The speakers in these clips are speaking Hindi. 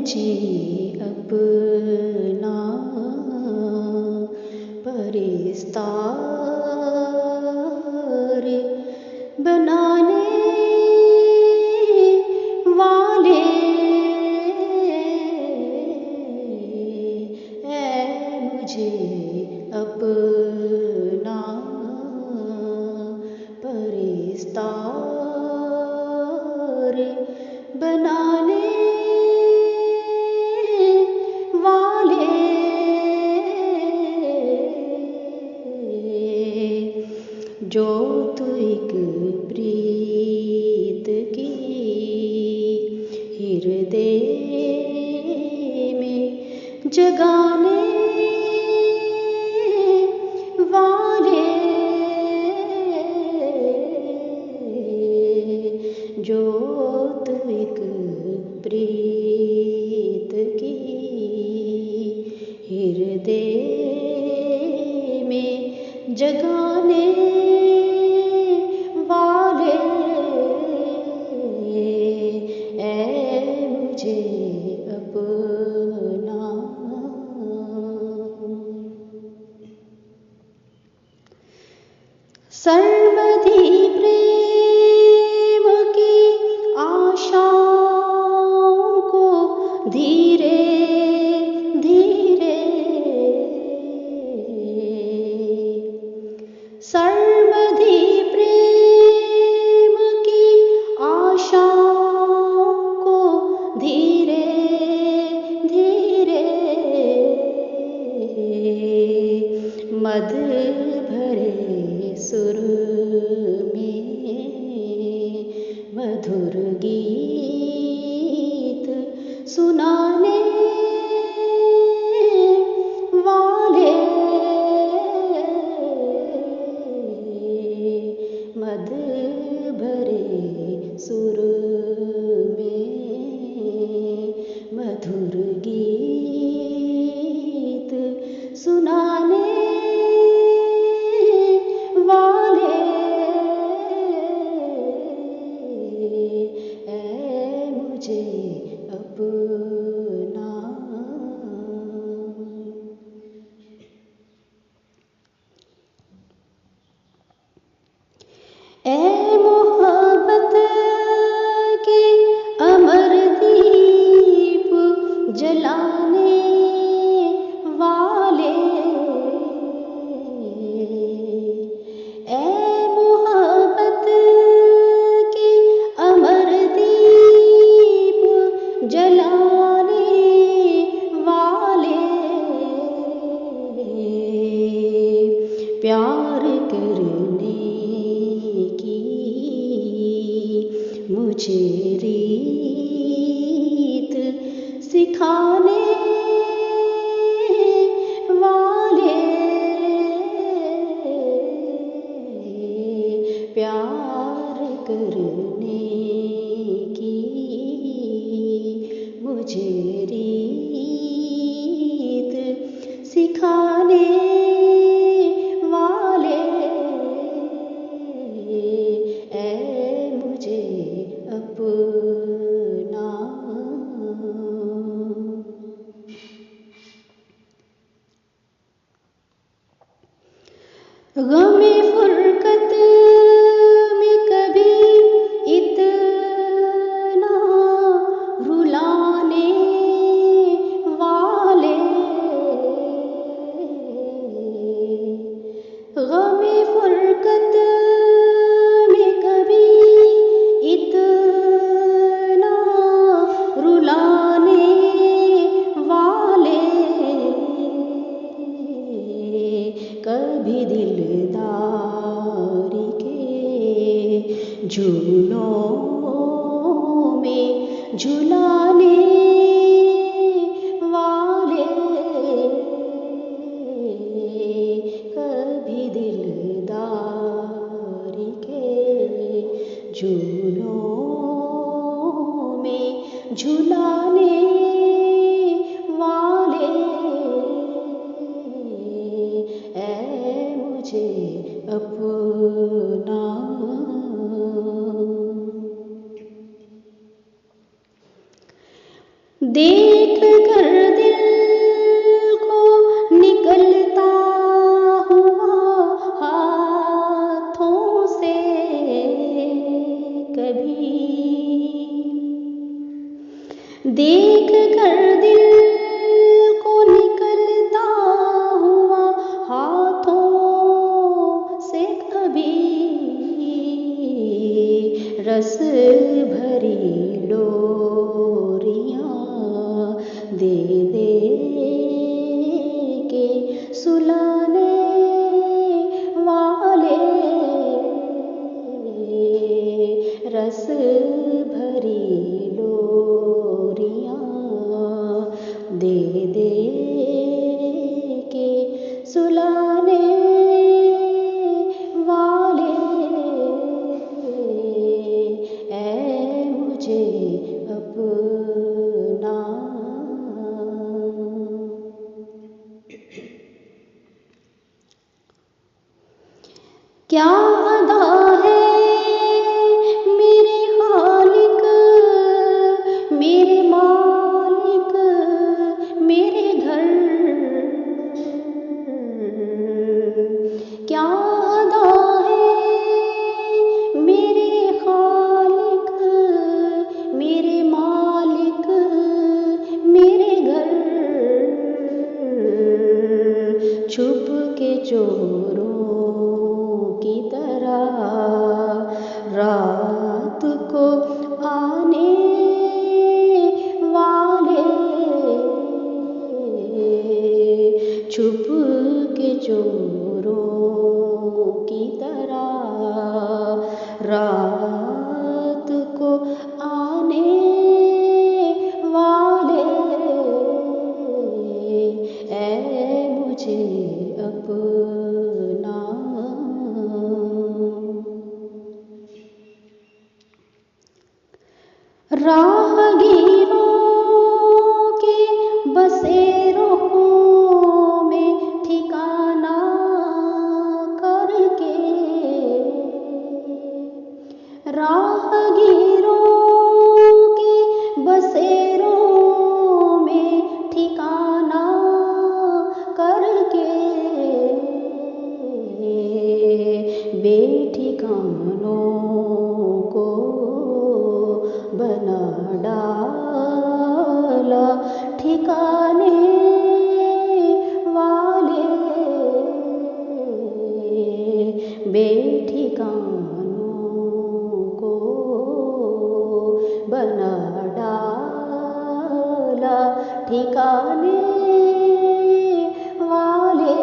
मुझे अपना परिस्तार बनाने वाले मुझे अपना परिस्तार बनाने वाले जोत एक प्रीत की हृदय में जगाने वाले जोत एक प्रीत की हृदय में जगाने वाले मुझे अपना सर्वधि प्रेम की आशाओं को धीरे धीरे सर्वधि प्रेम की आशाओं को धीरे धीरे मद भरे सुर में मधुर गीत सुनाने वाले मद भरे सुर में मधुर गीत सुनाने वाले मुझे अपना मोहब्बत के अमर दीप जलाने वाले मोहब्बत के अमर दीप जलाने वाले प्यार करने की मुझे रीत सिखाने वाले प्यार करने की मुझे रीत सिखाने वाले मुझे अपना गमे फुरकत में कभी इतना रुलाने वाले गमे फुरकत में कभी इतना रुलाने वाले कभी दिलदार देख कर दिल को निकलता हुआ हाथों से कभी, देख कर दिल को निकलता हुआ हाथों से कभी, रस भरी लोरियां दे दे के सुलाने वाले, रस भरी लोरियां दे दे के सुलाने वाले, ऐ मुझे अपना। क्या अदा है मेरे खालिक, मेरे मालिक, मेरे घर, क्या अदा है मेरे खालिक, मेरे मालिक, मेरे घर, छुप के चोरों की तरह रात को आने वाले, छुप के चोरों की तरह रात को आने वाले, ऐ मुझे अपना। राहगीरों के बसेरों में ठिकाना करके, राहगीरों के बसेरों में ठिकाना करके, बेठिकानों को बना डाला ठिकाने वाले, बेठिकानों को बना डाला ठिकाने वाले,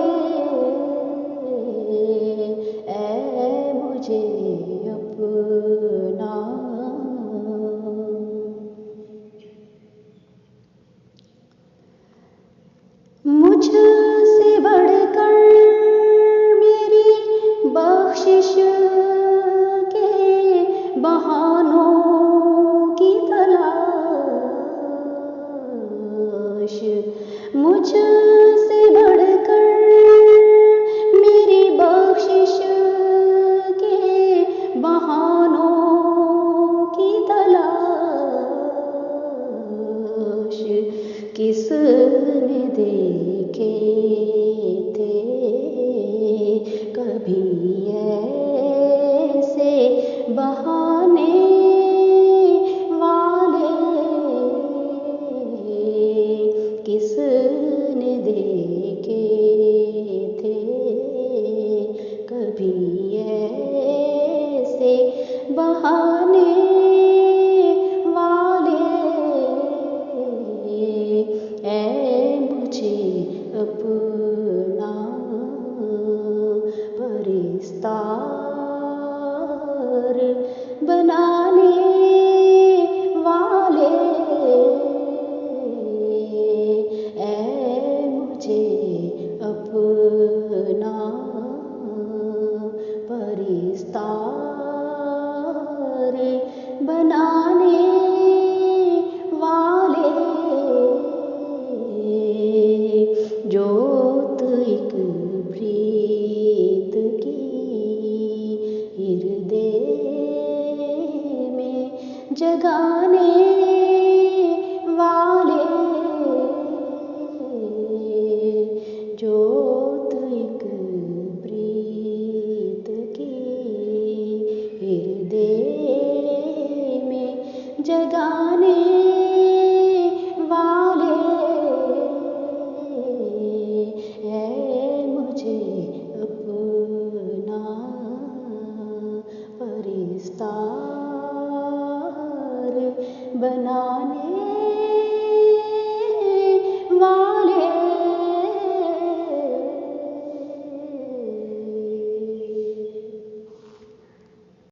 ऐ मुझे अपना। मुझसे बढ़कर मेरी बख्शिश के बहानों की तलाश, मुझसे बढ़कर मेरी बख्शिश के बहानों की तलाश, किसने देखे थे कभी ऐसे बहाने